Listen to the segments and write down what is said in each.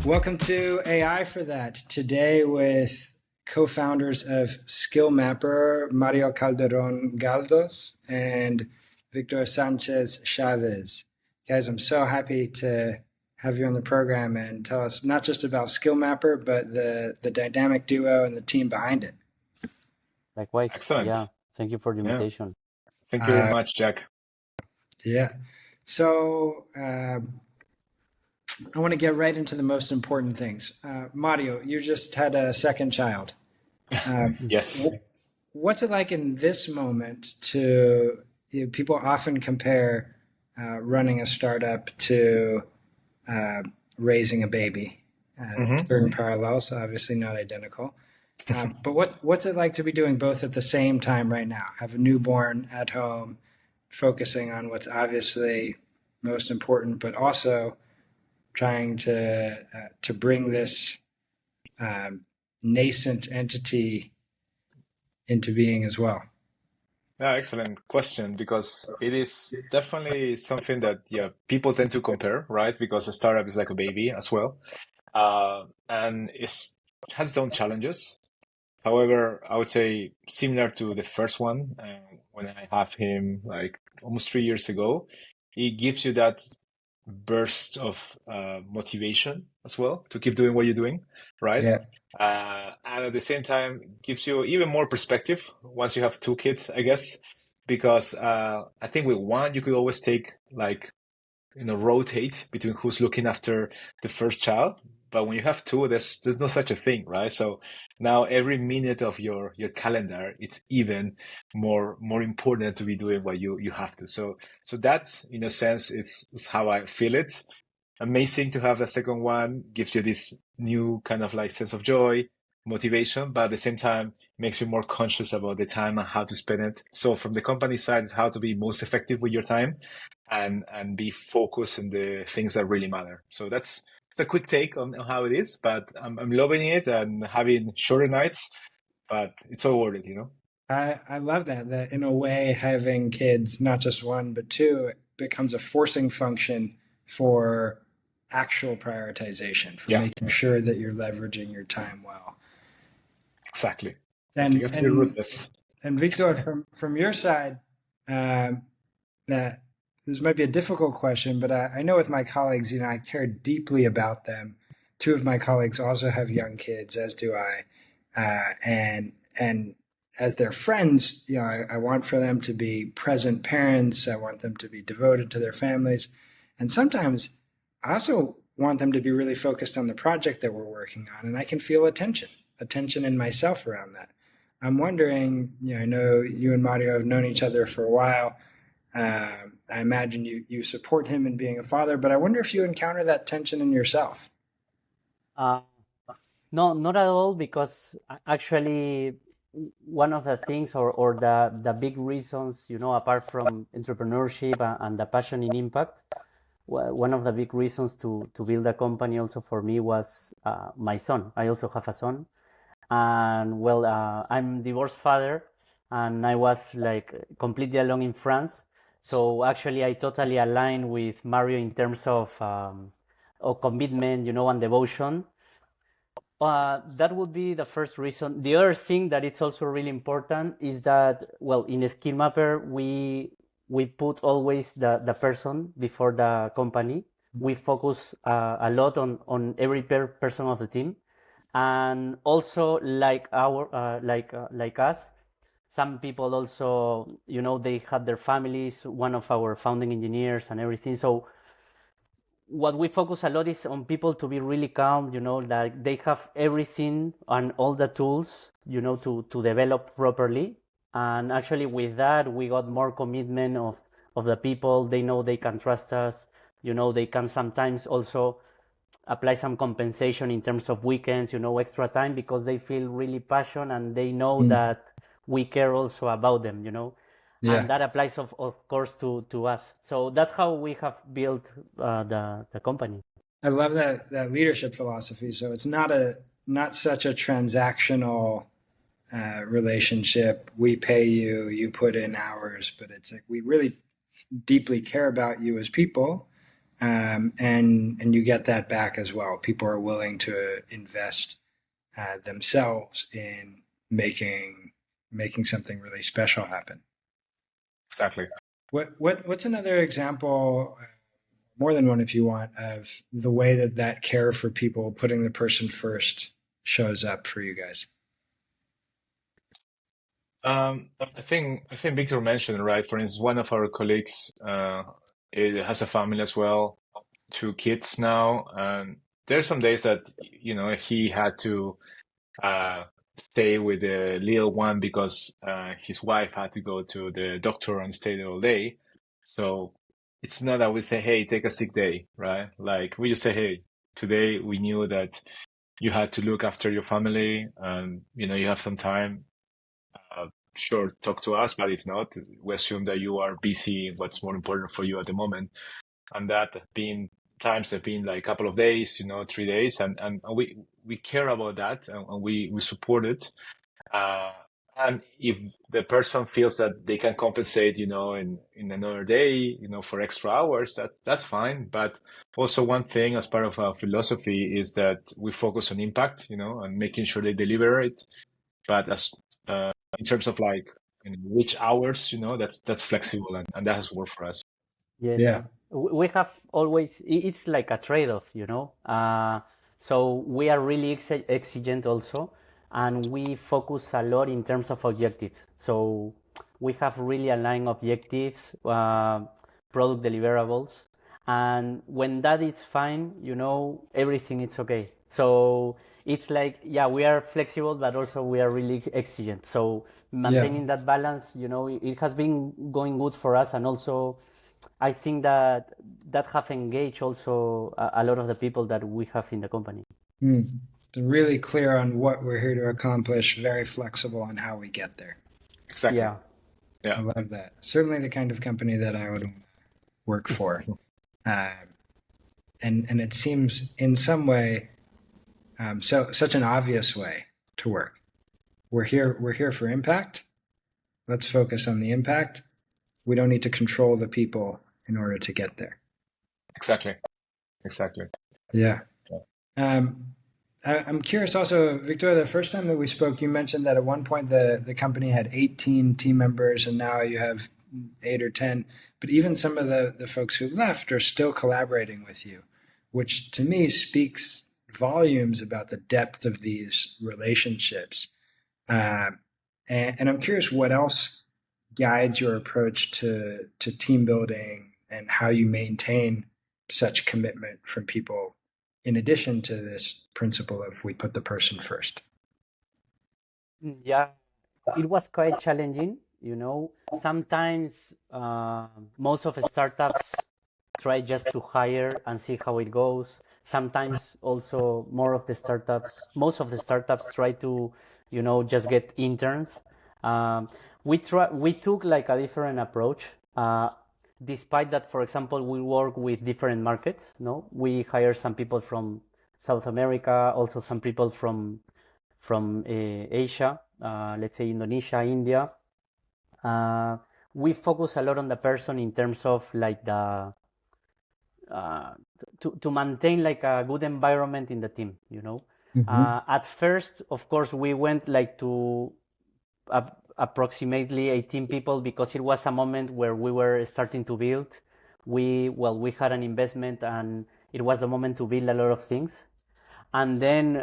Welcome to AI for That. Today with co-founders of SkillMapper, Mario Calderon Galdos and Victor Sanchez Chavez. Guys, I'm so happy to have you on the program and tell us not just about SkillMapper, but the dynamic duo and the team behind it. Likewise. Excellent. Yeah. Thank you for the invitation. Thank you very much, Jack. Yeah. So I want to get right into the most important things. Mario, you just had a second child. Yes. What's it like in this moment to, people often compare running a startup to raising a baby. Certain parallels, obviously not identical. But what's it like to be doing both at the same time right now? Have a newborn at home, focusing on what's obviously most important, but also trying to bring this nascent entity into being as well. Yeah, excellent question, because it is definitely something that people tend to compare, right? Because a startup is like a baby as well, and it has its own challenges. However, I would say similar to the first one, when I have him like almost 3 years ago, it gives you that burst of motivation as well to keep doing what you're doing, right? Yeah. And at the same time, gives you even more perspective once you have 2 kids, I guess, because I think with one, you could always take rotate between who's looking after the first child. But when you have 2, there's no such a thing, right? So now every minute of your calendar, it's even more important to be doing what you have to. So that, in a sense, is how I feel it. Amazing to have a second one, gives you this new kind of like sense of joy, motivation, but at the same time makes you more conscious about the time and how to spend it. So from the company side, it's how to be most effective with your time and be focused on the things that really matter. So that's a quick take on how it is, but I'm loving it and having shorter nights, but it's all worth it, I love that in a way, having kids, not just one, but 2, becomes a forcing function for actual prioritization, for making sure that you're leveraging your time well. Exactly. And you have to be ruthless. And Victor, from your side, that this might be a difficult question, but I know with my colleagues, I care deeply about them. 2 of my colleagues also have young kids, as do I, and as their friends, I want for them to be present parents. I want them to be devoted to their families, and sometimes I also want them to be really focused on the project that we're working on, and I can feel a tension in myself around that. I'm wondering, I know you and Mario have known each other for a while. I imagine you support him in being a father, but I wonder if you encounter that tension in yourself. No, not at all, because actually one of the things or the big reasons, apart from entrepreneurship and the passion in impact, one of the big reasons to build a company also for me was my son. I also have a son. And well, I'm divorced father, and I was like completely alone in France. So actually, I totally align with Mario in terms of commitment, and devotion. That would be the first reason. The other thing that it's also really important is that, well, in SkillMapper, we put always the person before the company. We focus a lot on every person of the team. And also, like us, some people also, they had their families, one of our founding engineers and everything. So what we focus a lot is on people to be really calm, like they have everything and all the tools, to develop properly. And actually with that, we got more commitment of the people. They know they can trust us. They can sometimes also apply some compensation in terms of weekends, extra time, because they feel really passionate and they know that we care also about them, and that applies of course to us. So that's how we have built the company. I love that leadership philosophy. So it's not such a transactional relationship. We pay you, you put in hours, but it's like we really deeply care about you as people, and you get that back as well. People are willing to invest themselves in making something really special happen. Exactly. What's another example, more than one if you want, of the way that care for people, putting the person first, shows up for you guys? I think Victor mentioned, right? For instance, one of our colleagues it has a family as well, 2 kids now, and there's some days that he had to uh, stay with the little one because his wife had to go to the doctor and stay there all day. So it's not that we say, "Hey, take a sick day," right? Like we just say, "Hey, today we knew that you had to look after your family, and you have some time. Sure, talk to us, but if not, we assume that you are busy. What's more important for you at the moment?" And that being times have been like a couple of days, 3 days, and we care about that, and we support it. Uh, and if the person feels that they can compensate, in another day, for extra hours, that's fine. But also one thing as part of our philosophy is that we focus on impact, and making sure they deliver it. But as in terms of like which hours, that's flexible, and that has worked for us. Yes. Yeah. We have always, it's like a trade-off, so we are really exigent also, and we focus a lot in terms of objectives. So we have really aligned objectives, product deliverables, and when that is fine, everything is okay. So it's like, yeah, we are flexible, but also we are really exigent. So maintaining that balance, it has been going good for us, and also I think that have engaged also a lot of the people that we have in the company. They're really clear on what we're here to accomplish, very flexible on how we get there. Exactly. Yeah. I love that. Certainly the kind of company that I would work for. And it seems in some way, such an obvious way to work. We're here for impact. Let's focus on the impact. We don't need to control the people in order to get there. Exactly. Yeah. I'm curious also, Victor, the first time that we spoke, you mentioned that at one point the company had 18 team members and now you have 8 or 10. But even some of the folks who left are still collaborating with you, which to me speaks volumes about the depth of these relationships. And I'm curious what else guides your approach to team building and how you maintain such commitment from people in addition to this principle of we put the person first. Yeah, it was quite challenging. Sometimes most of the startups try just to hire and see how it goes. Sometimes also most of the startups try to, just get interns. We took like a different approach. Despite that, for example, we work with different markets. No, we hire some people from South America, also some people from Asia, let's say Indonesia, India. We focus a lot on the person in terms of like the to maintain like a good environment in the team. At first, of course, we went like to approximately 18 people because it was a moment where we were starting to build. We had an investment and it was the moment to build a lot of things. And then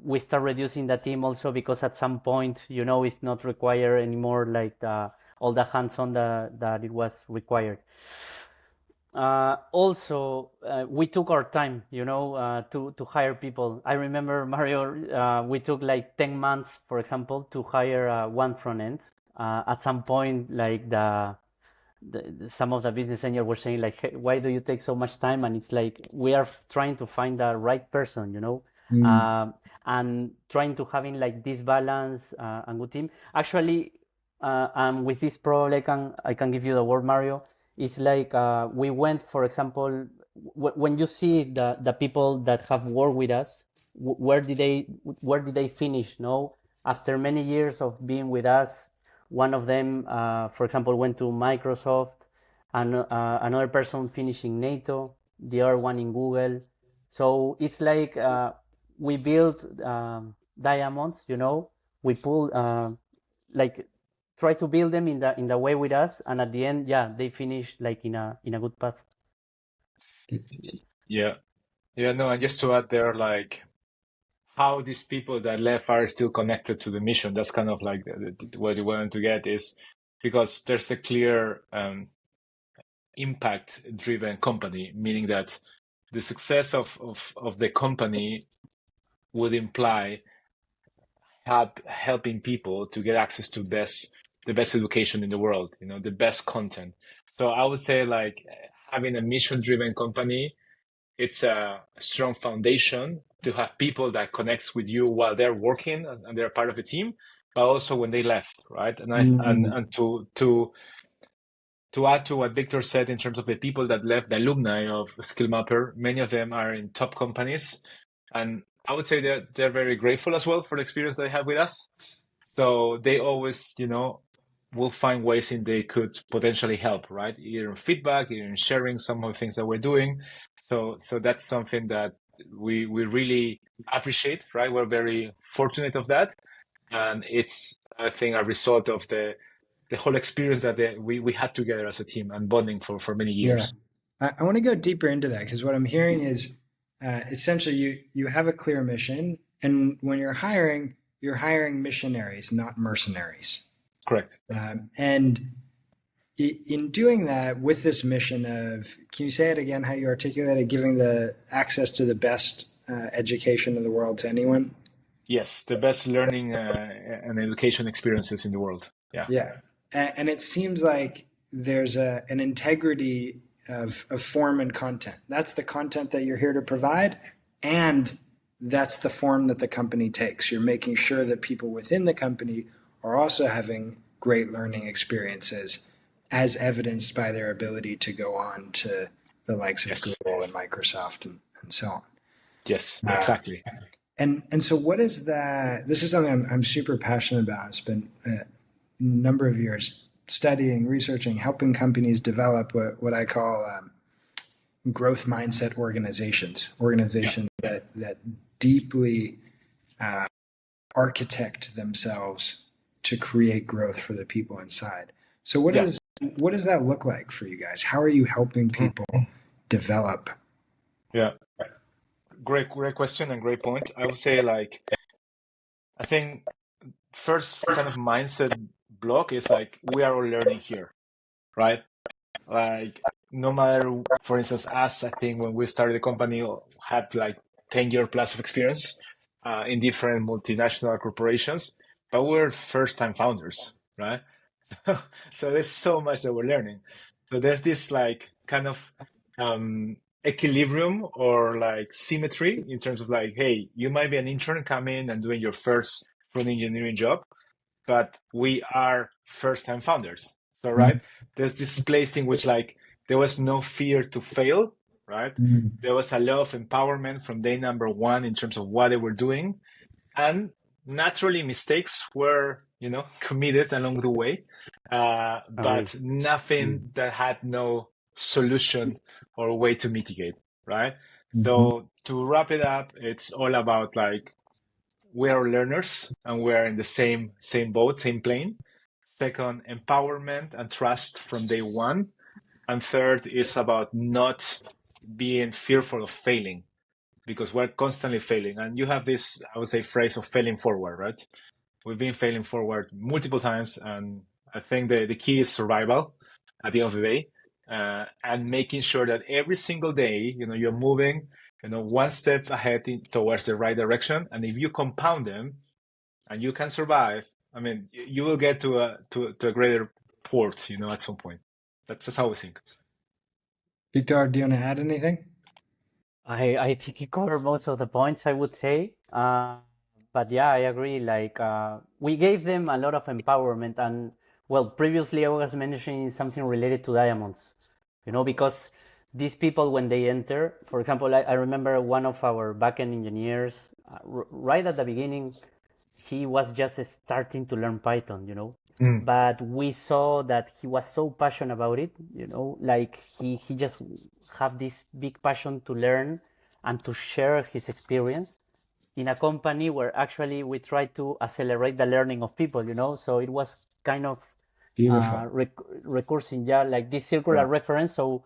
we start reducing the team also because at some point, it's not required anymore like all the hands-on that it was required. Also, we took our time, to hire people. I remember, Mario, we took like 10 months, for example, to hire one front end. At some point, like some of the business engineers were saying like, hey, why do you take so much time? And it's like, we are trying to find the right person, and trying to having like this balance and good team. Actually, with this probably I can give you the word, Mario. It's like we went, for example, when you see the people that have worked with us, where did they finish? No, after many years of being with us, one of them, for example, went to Microsoft, and another person finishing NATO. the other one in Google. So it's like we build diamonds, we pull like try to build them in the way with us, and at the end, yeah, they finish like in a good path. Yeah. No, and just to add there, like how these people that left are still connected to the mission. That's kind of like what you want to get is because there's a clear impact-driven company, meaning that the success of the company would imply helping people to get access to the best education in the world, the best content. So I would say like having a mission-driven company, it's a strong foundation to have people that connects with you while they're working and they're part of the team, but also when they left, right? And to add to what Victor said in terms of the people that left, the alumni of SkillMapper, many of them are in top companies, and I would say that they're very grateful as well for the experience they have with us. So they always, will find ways in they could potentially help, right? Either in feedback, either in sharing some of the things that we're doing. So that's something that we really appreciate, right? We're very fortunate of that, and it's I think a result of the whole experience that we had together as a team and bonding for many years. Yeah. I want to go deeper into that because what I'm hearing is essentially you have a clear mission, and when you're hiring missionaries, not mercenaries. Correct. And in doing that with this mission of, can you say it again, how you articulate it, giving the access to the best education in the world to anyone? Yes, the best learning and education experiences in the world. Yeah. Yeah. And it seems like there's an integrity of form and content. That's the content that you're here to provide, and that's the form that the company takes. You're making sure that people within the company are also having great learning experiences, as evidenced by their ability to go on to the likes of Google and Microsoft and so on. Yes, exactly. And so what is that? This is something I'm super passionate about. I've spent a number of years studying, researching, helping companies develop what I call growth mindset organizations that deeply architect themselves to create growth for the people inside. So what does that look like for you guys? How are you helping people develop? Yeah. Great question and great point. I would say like, I think first kind of mindset block is like, we are all learning here, right? Like no matter, for instance, us, I think when we started the company had like 10-year plus of experience in different multinational corporations, but we're first time founders, right? So there's so much that we're learning. So there's this like kind of equilibrium or like symmetry in terms of like, hey, you might be an intern coming and doing your first front engineering job, but we are first time founders. So, right, there's this place in which like there was no fear to fail, right? There was a lot of empowerment from day number one in terms of what they were doing. And naturally mistakes were, committed along the way, but nothing that had no solution or way to mitigate, right? So to wrap it up, it's all about like, we are learners and we're in the same boat, same plane. Second, empowerment and trust from day one. And third is about not being fearful of failing, because we're constantly failing. And you have this, I would say, phrase of failing forward, right? We've been failing forward multiple times. And I think the key is survival at the end of the day, and making sure that every single day, you're moving, one step ahead towards the right direction. And if you compound them and you can survive, I mean, you will get to a greater port, at some point. That's how we think. Victor, do you want to add anything? I think you covered most of the points, I would say. But yeah, I agree. Like we gave them a lot of empowerment, and well, previously I was mentioning something related to diamonds, because these people when they enter, for example, I remember one of our backend engineers right at the beginning, he was just starting to learn Python, Mm. but we saw that he was so passionate about it, like he just have this big passion to learn and to share his experience in a company where actually we try to accelerate the learning of people, so it was kind of Beautiful. recursing, yeah, like this circular reference. So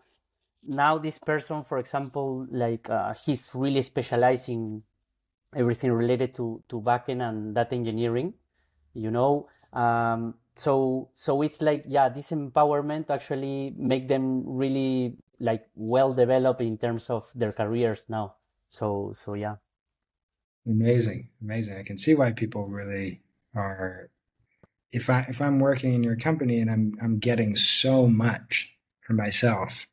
now this person, for example, like he's really specializing everything related to backend and data engineering, so it's like, yeah, this empowerment actually make them really like well developed in terms of their careers now. So yeah. Amazing, amazing. I can see why people really are. If I'm working in your company and I'm getting so much for myself,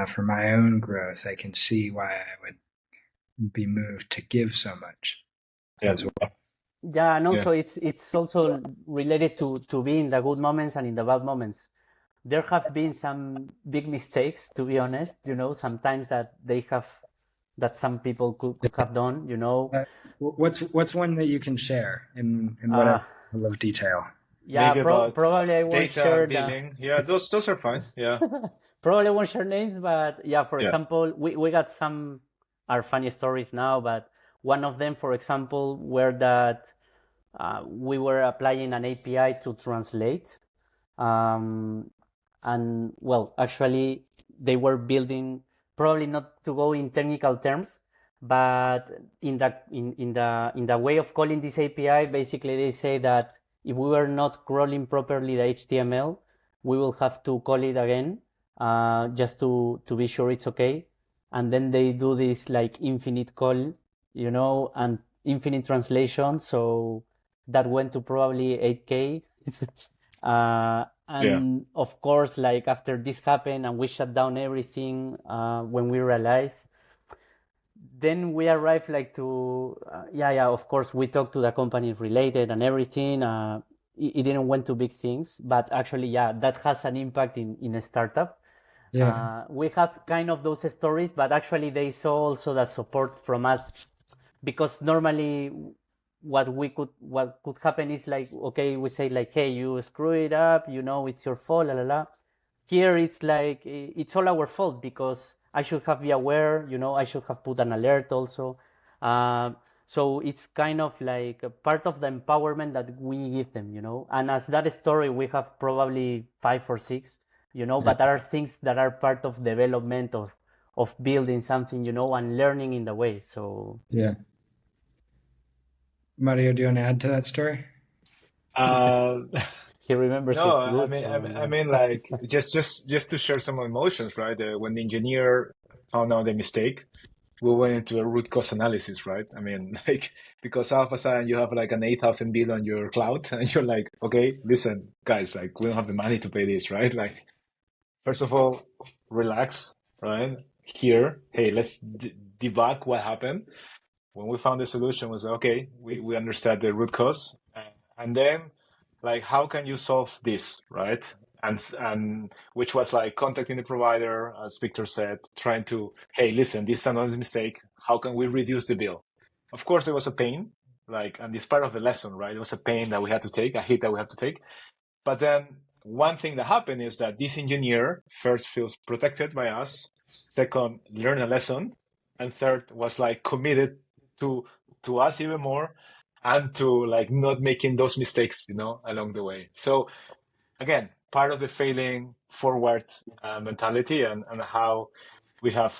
for my own growth, I can see why I would be moved to give so much Yeah. as well. Yeah, and Yeah. also it's also related to be in the good moments and in the bad moments. There have been some big mistakes, to be honest, sometimes that some people could have done, What's one that you can share in whatever uh level of detail? yeah, Maybe about probably I won't data share the billing. Yeah, those are fine. Yeah. probably won't share names, but yeah, for Yeah. example, we got some are funny stories now, but one of them, for example, were that we were applying an API to translate. Um, and well, actually, they were building, probably not to go in technical terms, but in the way of calling this API, basically they say that if we were not crawling properly the HTML, we will have to call it again, just to be sure it's okay. And then they do this like infinite call, and infinite translation. So that went to probably 8K. Yeah. And of course, like after this happened and we shut down everything, when we realized, then we arrived like to, yeah, of course, we talked to the company related and everything. It didn't went to big things, but actually, yeah, that has an impact in a startup. Yeah, We have kind of those stories, but actually they saw also the support from us, because normally what could happen is like, okay, we say like, hey, you screw it up, it's your fault, la la la. Here it's like it's all our fault, because I should have been aware, I should have put an alert also. So it's kind of like a part of the empowerment that we give them, and as that story we have probably 5 or 6, yeah, but there are things that are part of development of building something, and learning in the way. So yeah. Mario, do you want to add to that story? Uh, he remembers no, it I good. mean, I So mean, I yeah. mean, like just to share some emotions, right? When the engineer found out the mistake, we went into a root cause analysis, right? I mean, like because all of a sudden you have like an 8,000 bill on your cloud, and you're like, okay, listen, guys, like we don't have the money to pay this, right? Like, first of all, relax, right? Here, hey, let's debug what happened. When we found the solution, was okay, we understand the root cause, and then like how can you solve this, right? And which was like contacting the provider, as Victor said, trying to, hey, listen, this is another mistake, how can we reduce the bill? Of course it was a pain, like, and it's part of the lesson, right? It was a pain that we had to take, a hit that we have to take. But then one thing that happened is that this engineer first feels protected by us, second learn a lesson, and third was like committed to us even more, and to like not making those mistakes, along the way. So again, part of the failing forward mentality, and how we have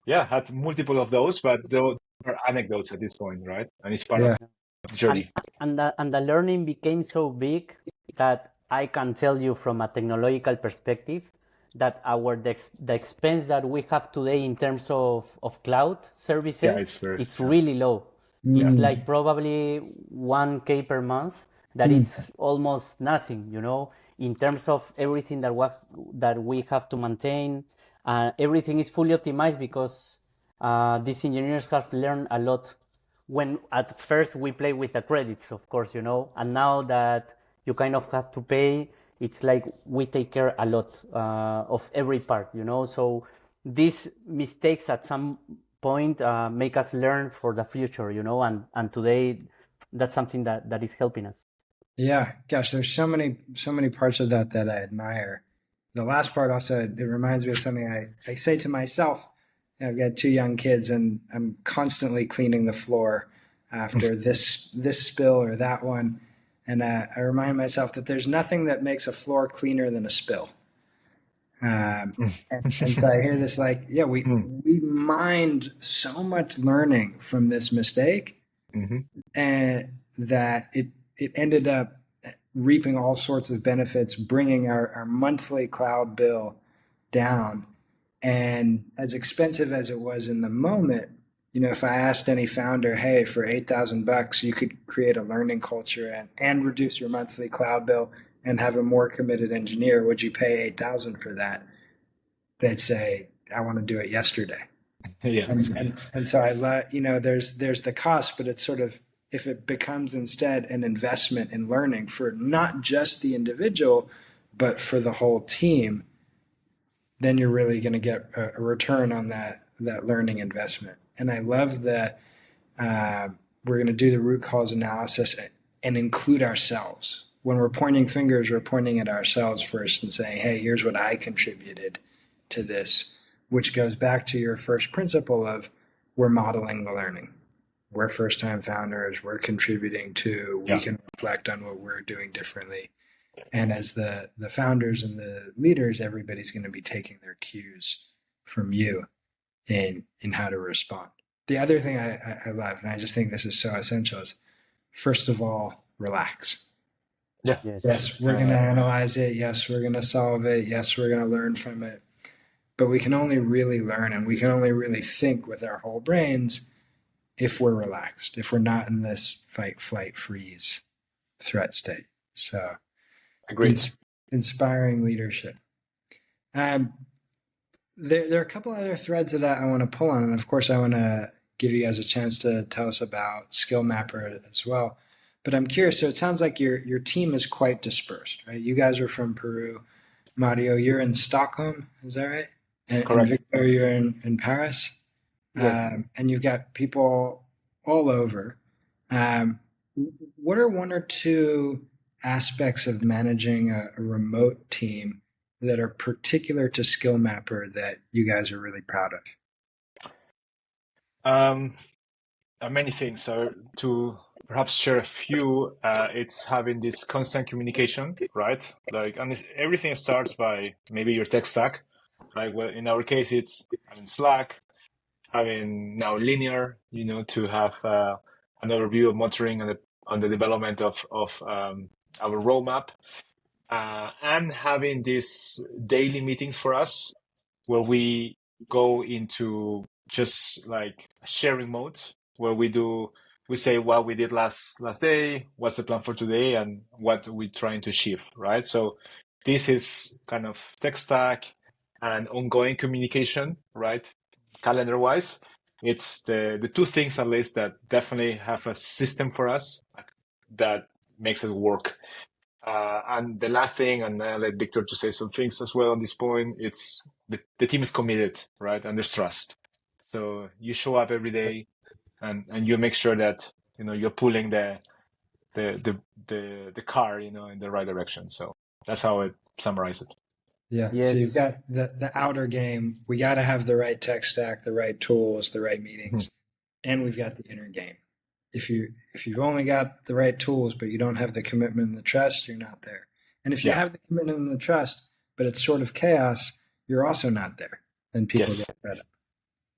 had multiple of those, but those are anecdotes at this point, right? And it's part of Yeah, the and journey. and the learning became so big that I can tell you from a technological perspective that the expense that we have today in terms of cloud Yeah, services, it's very it's yeah. really low. Yeah. It's mm, like probably 1K per month, that mm, it's almost nothing, in terms of everything that we have to maintain. Everything is fully optimized because these engineers have learned a lot. When at first we play with the credits, of course, and now that you kind of have to pay, it's like we take care a lot of every part, so these mistakes at some point make us learn for the future, and today that's something that is helping us. Yeah, gosh, there's so many parts of that that I admire. The last part also, it reminds me of something I say to myself. I've got two young kids, and I'm constantly cleaning the floor after this spill or that one. And I remind myself that there's nothing that makes a floor cleaner than a spill. And so I hear this like, yeah, we mined so much learning from this mistake, Mm-hmm. and that it ended up reaping all sorts of benefits, bringing our monthly cloud bill down. And as expensive as it was in the moment, if I asked any founder, hey, for $8,000, you could create a learning culture and reduce your monthly cloud bill and have a more committed engineer, would you pay 8,000 for that? They'd say, I want to do it yesterday. Yeah. And so I love, there's the cost, but it's sort of, if it becomes instead an investment in learning for not just the individual, but for the whole team, then you're really going to get a return on that learning investment. And I love that we're going to do the root cause analysis and include ourselves. When we're pointing fingers, we're pointing at ourselves first and saying, hey, here's what I contributed to this, which goes back to your first principle of we're modeling the learning. We're first-time founders. We're contributing to, we can reflect on what we're doing differently. And as the founders and the leaders, everybody's going to be taking their cues from you in how to respond. The other thing I love, and I just think this is so essential, is first of all, relax. Yeah. Yes, we're going to analyze it. Yes, we're going to solve it. Yes, we're going to learn from it. But we can only really learn, and we can only really think with our whole brains if we're relaxed, if we're not in this fight, flight, freeze threat state. So Agreed. Inspiring leadership. There are a couple other threads that I want to pull on, and of course I want to give you guys a chance to tell us about SkillMapper as well. But I'm curious, so it sounds like your team is quite dispersed, right? You guys are from Peru. Mario, you're in Stockholm, is that right? Correct. And Victor, you're in Paris? Yes. And you've got people all over. What are one or two aspects of managing a remote team that are particular to SkillMapper that you guys are really proud of? Many things. So to perhaps share a few, it's having this constant communication, right? And everything starts by maybe your tech stack, right? Well, in our case, it's having Slack, having now Linear, to have an overview of monitoring on the development of our roadmap, and having these daily meetings for us where we go into just like sharing mode, where we say what we did last day, what's the plan for today, and what we're trying to achieve, right? So this is kind of tech stack and ongoing communication, right? Calendar wise, it's the two things at least that definitely have a system for us that makes it work. And the last thing, and I'll let Victor to say some things as well on this point, it's the team is committed, right? And there's trust. So you show up every day and you make sure that, you're pulling the car, in the right direction. So that's how I summarize it. Yeah. Yes. So you've got the outer game. We got to have the right tech stack, the right tools, the right meetings, and we've got the inner game. If you've only got the right tools, but you don't have the commitment and the trust, you're not there. And if you have the commitment and the trust, but it's sort of chaos, you're also not there. And people get fed up.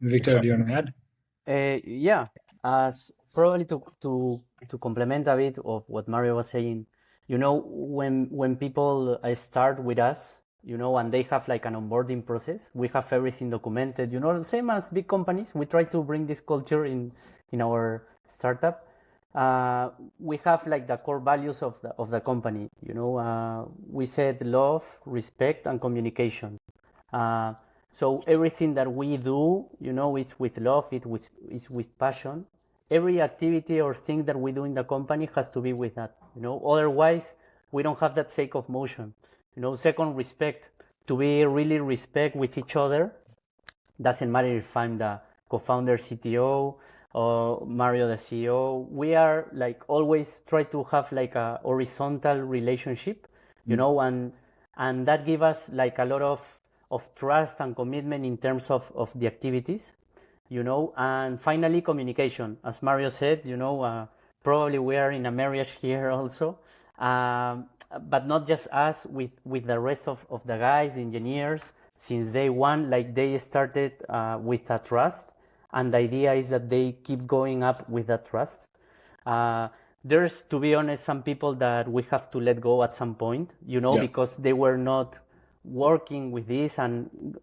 Victor, do you want to add? Yeah, as probably to complement a bit of what Mario was saying, when people start with us, and they have like an onboarding process, we have everything documented, same as big companies. We try to bring this culture in our startup. We have like the core values of the company. We said love, respect, and communication. So everything that we do, it's with love, it's with passion. Every activity or thing that we do in the company has to be with that. Otherwise we don't have that sake of motion. Second, respect. To be really respect with each other. Doesn't matter if I'm the co-founder, CTO, or Mario, the CEO, we are like always try to have like a horizontal relationship, you know, and that give us like a lot of trust and commitment in terms of the activities, you know. And finally, communication, as Mario said, you know, probably we are in a marriage here also, um, but not just us, with the rest of the guys, the engineers, since day one. Like they started with a trust, and the idea is that they keep going up with that trust. uh, there's, to be honest, some people that we have to let go at some point, you know, Yeah. because they were not working with this, and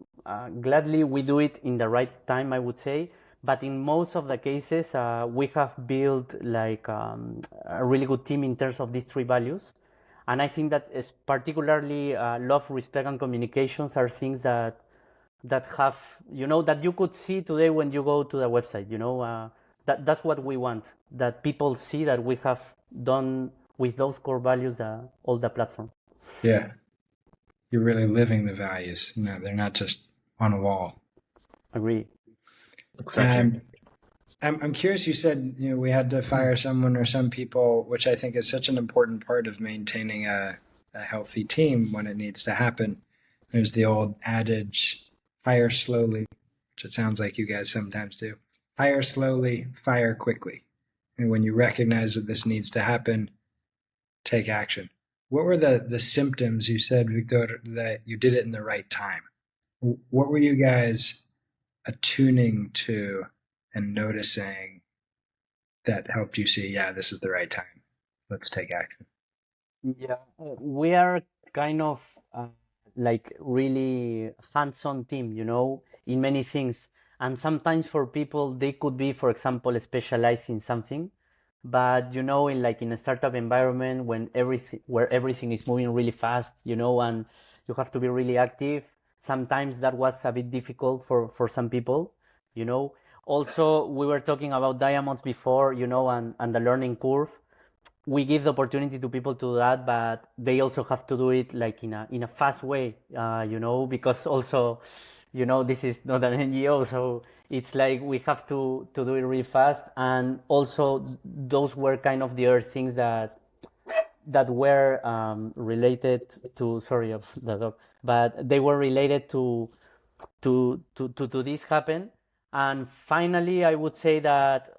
gladly we do it in the right time, I would say. But in most of the cases, we have built like a really good team in terms of these three values. And I think that is particularly love, respect, and communications are things that have, you know, that you could see today when you go to the website, you know. That's what we want, that people see that we have done with those core values all the platform. Yeah. You're really living the values. No, they're not just on a wall. Agree. Exactly. I'm curious, you said, you know, we had to fire someone or some people, which I think is such an important part of maintaining a healthy team when it needs to happen. There's the old adage, hire slowly, which it sounds like you guys sometimes do. Hire slowly, fire quickly. And when you recognize that this needs to happen, take action. What were the symptoms you said, Victor, that you did it in the right time? What were you guys attuning to and noticing that helped you see, yeah, this is the right time? Let's take action. Yeah, we are kind of like really hands-on team, you know, in many things. And sometimes for people, they could be, for example, specialized in something. But you know, in a startup environment, where everything is moving really fast, you know, and you have to be really active, sometimes that was a bit difficult for some people, you know. Also, we were talking about diamonds before, you know, and the learning curve. We give the opportunity to people to do that, but they also have to do it like in a fast way, you know, because also, you know, this is not an NGO, so it's like we have to do it really fast. And also, those were kind of the other things that were related to, sorry of the dog, but they were related to this happen. And finally, I would say that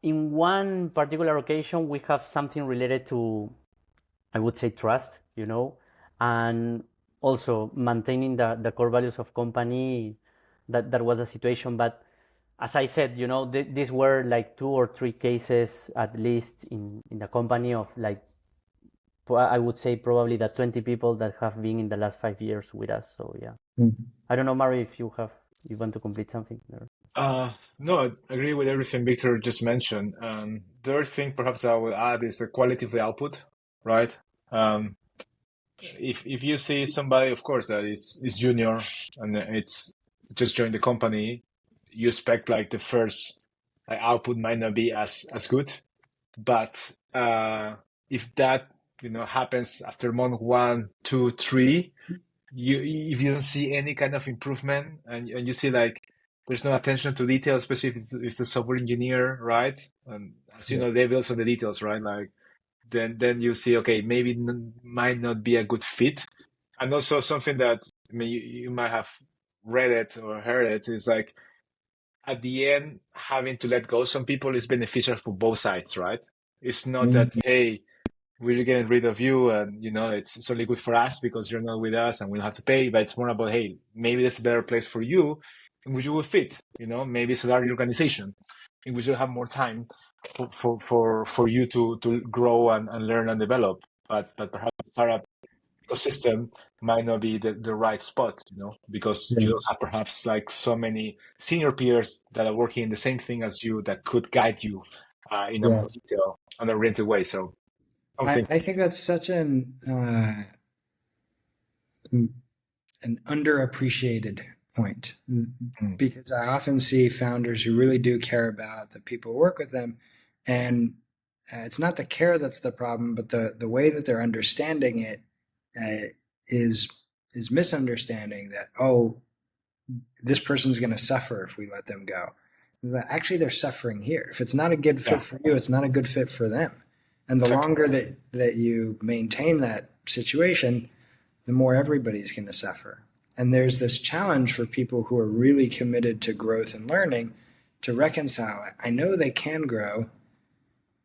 in one particular occasion, we have something related to, I would say, trust, you know, and also maintaining the core values of company. That was the situation. But as I said, you know, these were like 2 or 3 cases at least in the company of like, I would say probably the 20 people that have been in the last 5 years with us. So yeah, I don't know, Mari, if you want to complete something there. No, I agree with everything Victor just mentioned. The other thing perhaps I will add is the quality of the output, right? Um, if you see somebody, of course, that is junior and it's just joined the company, you expect like the first output might not be as good, but if that happens after month 1, 2, 3, if you don't see any kind of improvement and you see like there's no attention to detail, especially if it's the software engineer, right? And as you Yeah. know, they build on the details, right? Like then you see, okay, maybe might not be a good fit. And also something that, I mean, you might have read it or heard it, is like at the end, having to let go some people is beneficial for both sides, right? It's not that, hey, we're getting rid of you and it's only good for us because you're not with us and we'll have to pay, but it's more about, hey, maybe there's a better place for you in which you will fit. Maybe it's a larger organization in which you'll have more time for you to grow and learn and develop. But perhaps the startup ecosystem might not be the right spot, because you don't have perhaps like so many senior peers that are working in the same thing as you that could guide you in a Yeah. more detailed and oriented way. So I think that's such an underappreciated point, because I often see founders who really do care about the people who work with them, and it's not the care that's the problem, but the way that they're understanding it is misunderstanding that, oh, this person's going to suffer if we let them go. that actually they're suffering here. If it's not a good fit Yeah. for you, it's not a good fit for them. And the Exactly. longer that you maintain that situation, the more everybody's going to suffer. And there's this challenge for people who are really committed to growth and learning to reconcile it. I know they can grow,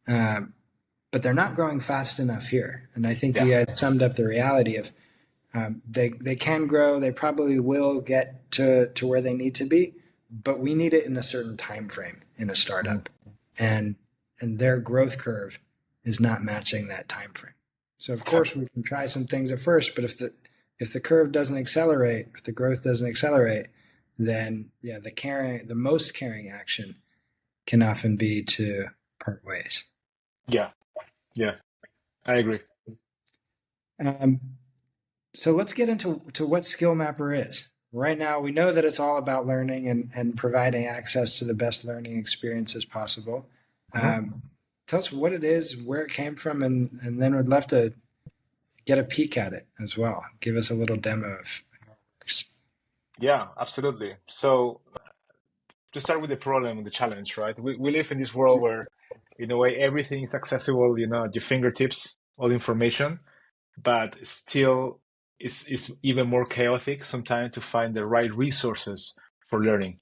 but they're not growing fast enough here. And I think you Yeah. guys summed up the reality of they can grow, they probably will get to where they need to be, but we need it in a certain time frame in a startup. And their growth curve is not matching that time frame. So of course we can try some things at first, but if the curve doesn't accelerate, if the growth doesn't accelerate, then the most caring action can often be to part ways. Yeah. I agree. So let's get into what SkillMapper is. Right now, we know that it's all about learning and providing access to the best learning experiences possible. Tell us what it is, where it came from, and then we'd love to get a peek at it as well. Give us a little demo of how it works. Yeah, absolutely. So to start with the problem, the challenge, right? We live in this world where, in a way, everything is accessible, at your fingertips, all information, but still it's even more chaotic sometimes to find the right resources for learning.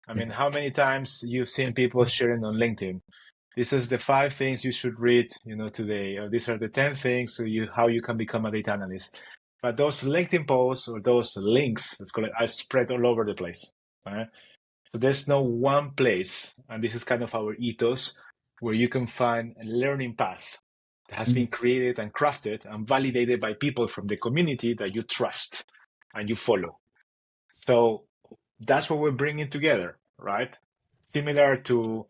I mean, how many times you've seen people sharing on LinkedIn? This is the 5 things you should read, today, or these are the 10 things how you can become a data analyst. But those LinkedIn posts or those links, let's call it, are spread all over the place. Right? So there's no one place, and this is kind of our ethos, where you can find a learning path that has been created and crafted and validated by people from the community that you trust and you follow. So that's what we're bringing together, right? Similar to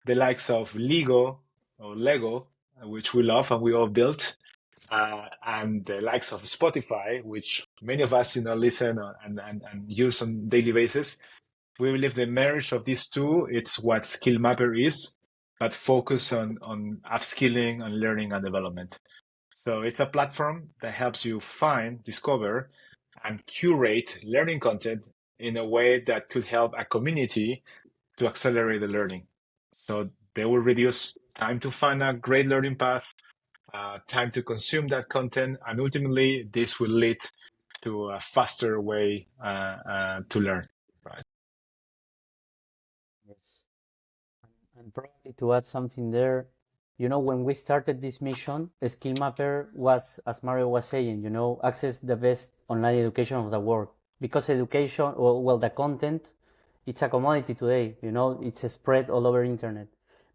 the likes of Lego, which we love and we all built, and the likes of Spotify, which many of us, listen and use on daily basis. We believe the marriage of these two, it's what SkillMapper is, but focus on upskilling and learning and development. So it's a platform that helps you find, discover, and curate learning content in a way that could help a community to accelerate the learning. So they will reduce time to find a great learning path, time to consume that content, and ultimately this will lead to a faster way to learn. Right. Yes. And probably to add something there, when we started this mission, SkillMapper was, as Mario was saying, access the best online education of the world. Because education, well, the content, it's a commodity today, it's spread all over internet.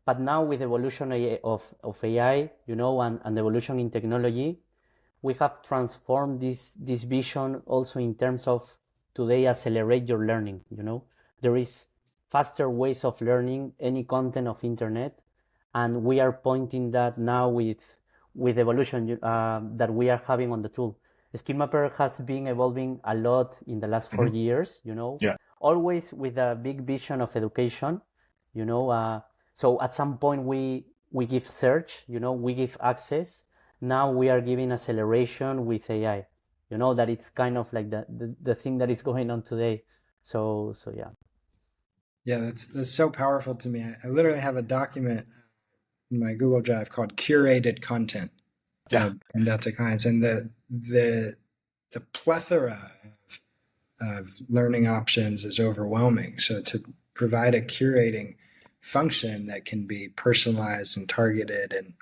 But now with evolution of AI, and the evolution in technology, we have transformed this vision also in terms of today accelerate your learning. There is faster ways of learning any content of internet, and we are pointing that now with evolution that we are having on the tool. SkillMapper has been evolving a lot in the last 4 years, Yeah. always with a big vision of education, so at some point we give search, we give access. Now we are giving acceleration with AI, that it's kind of like the thing that is going on today. So yeah. Yeah, that's so powerful to me. I literally have a document in my Google Drive called curated content Yeah. and data clients, and the plethora of learning options is overwhelming. So to provide a curating function that can be personalized and targeted, and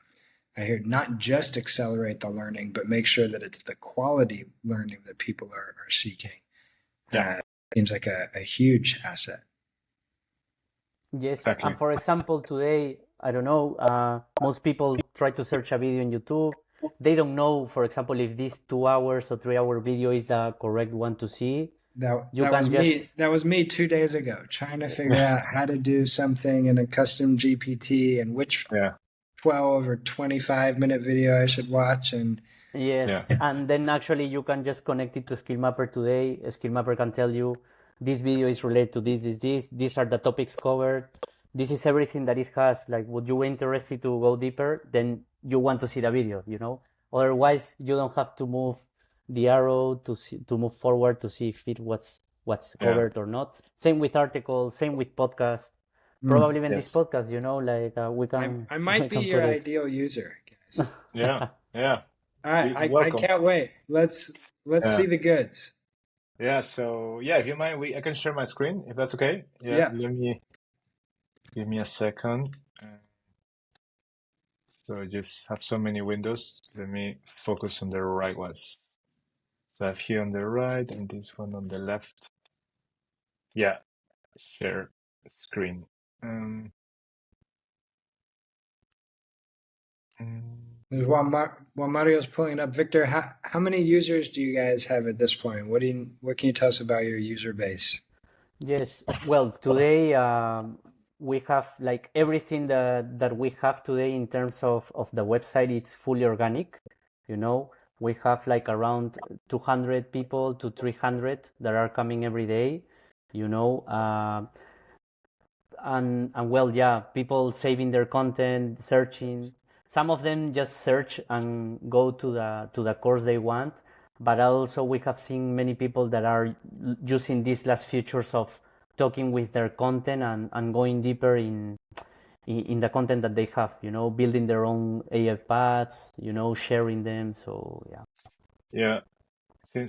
I hear not just accelerate the learning, but make sure that it's the quality learning that people are seeking. Yeah. Seems like a huge asset. Yes, Exactly. and for example, today, I don't know, most people try to search a video on YouTube. They don't know, for example, if this 2 hours or 3 hour video is the correct one to see. That was me 2 days ago, trying to figure out how to do something in a custom GPT and which 12 or 25-minute video I should watch. And yes, and then actually you can just connect it to SkillMapper today. SkillMapper can tell you this video is related to this. These are the topics covered. This is everything that it has. Like, would you be interested to go deeper? Then you want to see the video, Otherwise, you don't have to move the arrow to move forward to see if it what's covered or not. Same with articles, same with podcasts. Probably even this Yes. podcast, like we can I we might be can your put it. ideal user, guys. Yeah. Yeah. All right, I Welcome. can't wait. Let's Yeah. see the goods. Yeah. So yeah, if you mind, I can share my screen if that's okay. Yeah. Yeah. Give me a second. So I just have so many windows. Let me focus on the right ones. So I have here on the right and this one on the left. Yeah. Share screen. Um, mm, While Mario's pulling it up, Victor, how many users do you guys have at this point? What can you tell us about your user base? Yes. Well, today we have like everything that we have today in terms of the website. It's fully organic. We have like around 200 people to 300 that are coming every day. You know, and well, yeah, people saving their content, searching. Some of them just search and go to the course they want, but also we have seen many people that are using these last features of talking with their content and going deeper in the content that they have, building their own AI paths, sharing them. So yeah. yeah.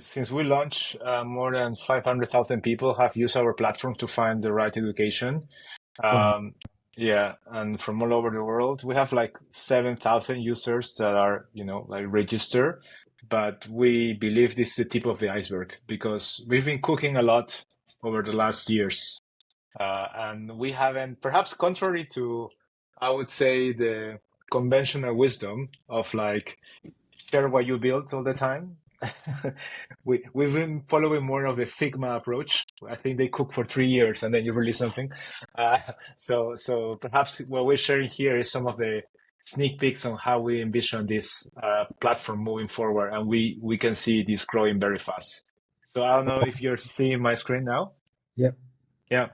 Since we launched, more than 500,000 people have used our platform to find the right education. Wow. Yeah, and from all over the world, we have like 7,000 users that are, like registered. But we believe this is the tip of the iceberg because we've been cooking a lot over the last years. And we haven't, perhaps contrary to, I would say, the conventional wisdom of like share what you built all the time. We've been following more of the Figma approach. I think they cook for 3 years and then you release something. Uh, so perhaps what we're sharing here is some of the sneak peeks on how we envision this platform moving forward, and we can see this growing very fast. So I don't know if you're seeing my screen now. Yep. Yeah.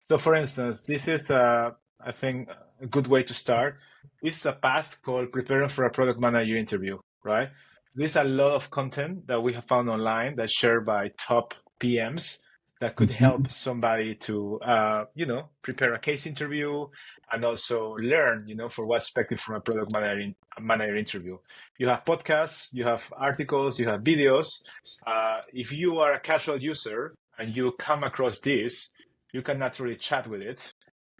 So for instance, this is, I think, a good way to start. This is a path called preparing for a product manager interview, right? There's a lot of content that we have found online that's shared by top PMs that could help somebody to, prepare a case interview and also learn, for what's expected from a product manager interview. You have podcasts, you have articles, you have videos. If you are a casual user and you come across this, you can naturally chat with it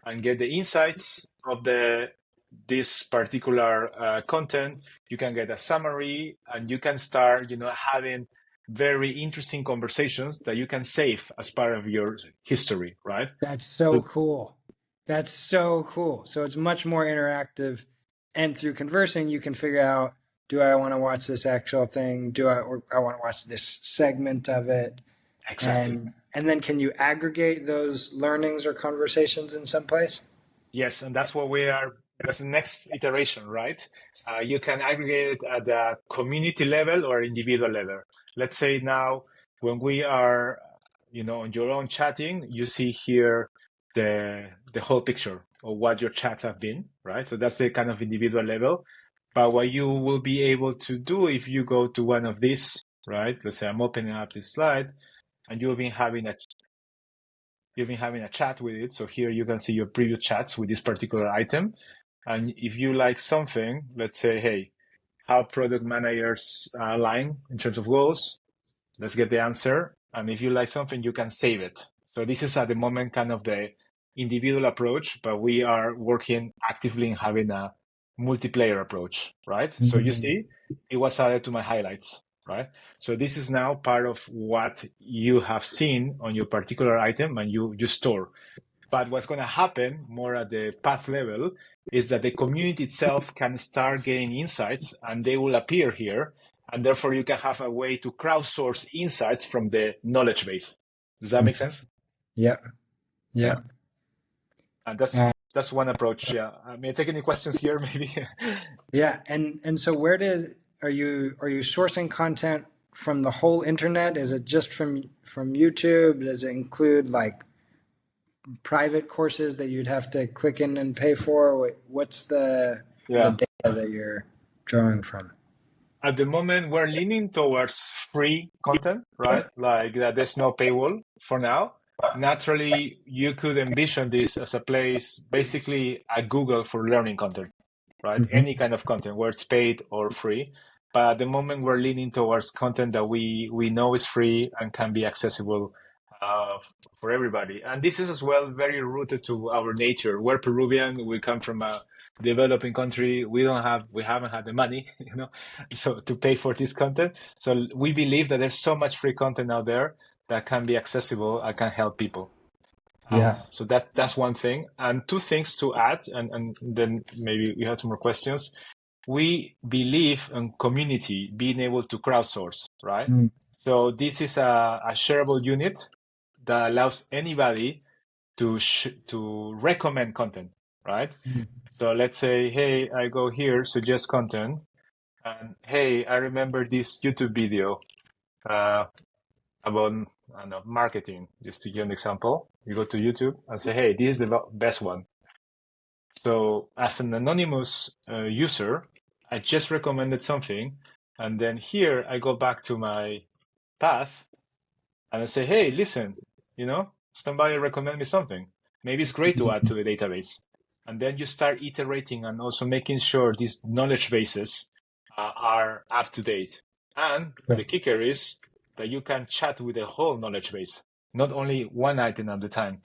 and get the insights of this particular content. You can get a summary and you can start, having very interesting conversations that you can save as part of your history, right? That's so So cool. That's so cool. So it's much more interactive, and through conversing, you can figure out: do I want to watch this actual thing? Or I want to watch this segment of it? exactly. And then can you aggregate those learnings or conversations in some place? Yes, and that's the next iteration, right? You can aggregate it at the community level or individual level. Let's say now when we are, on your own chatting, you see here the whole picture of what your chats have been, right? So that's the kind of individual level. But what you will be able to do if you go to one of these, right? Let's say I'm opening up this slide and you've been having a chat with it. So here you can see your previous chats with this particular item. And if you like something, let's say, hey, how product managers align in terms of goals, let's get the answer. And if you like something, you can save it. So this is at the moment kind of the individual approach, but we are working actively in having a multiplayer approach, right? So you see, it was added to my highlights, right? So this is now part of what you have seen on your particular item and you store. But what's going to happen more at the path level is that the community itself can start getting insights and they will appear here. And therefore you can have a way to crowdsource insights from the knowledge base. Does that make sense? Yeah. Yeah. And that's one approach. Yeah. I mean, take any questions here, maybe. Yeah. And so are you sourcing content from the whole internet? Is it just from YouTube? Does it include like private courses that you'd have to click in and pay for? What's the Yeah. data that you're drawing from? At the moment, we're leaning towards free content, right? Like that there's no paywall for now. naturally you could envision this as a place, basically a Google for learning content, right? Mm-hmm. Any kind of content, whether it's paid or free. But at the moment, we're leaning towards content that we know is free and can be accessible for everybody. And this is as well very rooted to our nature. We're Peruvian. We come from a developing country. We haven't had the money, so to pay for this content. So we believe that there's so much free content out there that can be accessible and can help people. Yeah. So that's one thing. And two things to add, and then maybe you have some more questions. We believe in community being able to crowdsource, right? Mm. So this is a shareable unit that allows anybody to recommend content, right? Mm. So let's say, hey, I go here, suggest content, and hey, I remember this YouTube video about, I don't know, marketing. Just to give an example, you go to YouTube and say, hey, this is the best one. So as an anonymous user, I just recommended something, and then here I go back to my path and I say, hey, listen, somebody recommend me something. Maybe it's great to add to the database. And then you start iterating and also making sure these knowledge bases are up to date. And the kicker is that you can chat with the whole knowledge base, not only one item at a time.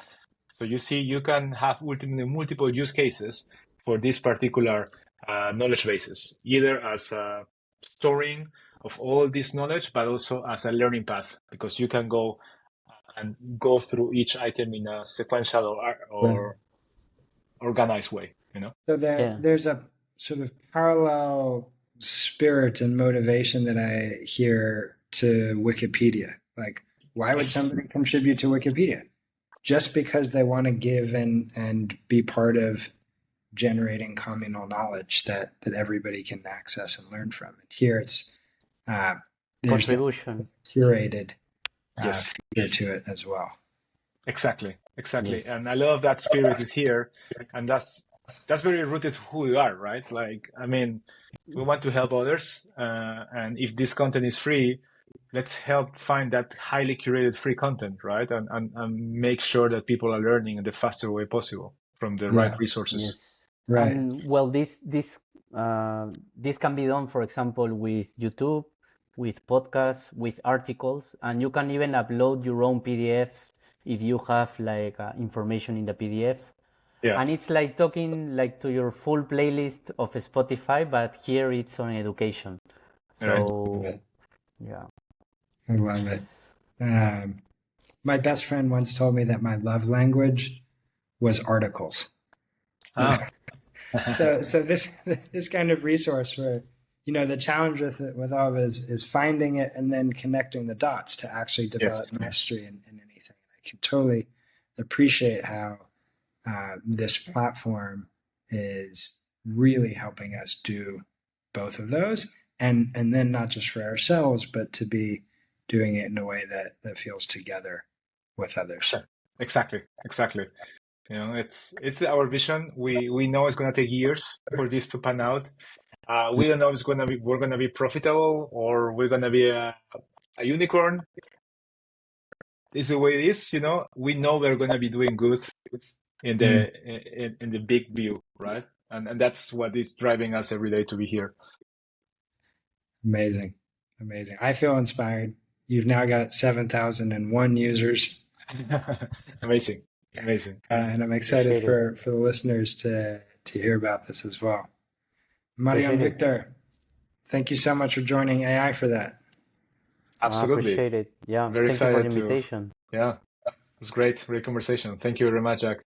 So you see, you can have ultimately multiple use cases for this particular knowledge bases, either as a storing of all this knowledge, but also as a learning path, because you can go through each item in a sequential or organized way, So there's a sort of parallel spirit and motivation that I hear to Wikipedia. Like, why would somebody contribute to Wikipedia? Just because they want to give and be part of generating communal knowledge that everybody can access and learn from. And here it's there's contribution, curated figure to it as well. Exactly. Yeah. And I love that spirit is here, and that's very rooted to who we are, right? Like, I mean, we want to help others, and if this content is free, let's help find that highly curated free content, right? And make sure that people are learning in the faster way possible from the right resources. Yes. Right. And well, this can be done, for example, with YouTube, with podcasts, with articles, and you can even upload your own PDFs if you have like information in the PDFs. Yeah. And it's like talking like to your full playlist of Spotify, but here it's on education. So yeah. I love it. My best friend once told me that my love language was articles. So this kind of resource where, the challenge with all of it is finding it and then connecting the dots to actually develop mastery in anything. I can totally appreciate how this platform is really helping us do both of those, and then not just for ourselves, but to be doing it in a way that feels together with others. Sure. Exactly. It's our vision. We know it's going to take years for this to pan out. We don't know if we're going to be profitable or we're going to be a unicorn. It's the way it is. We know we're going to be doing good in the big view, right? And that's what is driving us every day to be here. Amazing. I feel inspired. You've now got 7,001 users. Amazing. And I'm excited for the listeners to hear about this as well. Mario and Victor, thank you so much for joining AI for that. Absolutely. I appreciate it. Yeah. Very Thank you excited for the invitation. Yeah. It was great conversation. Thank you very much, Jack.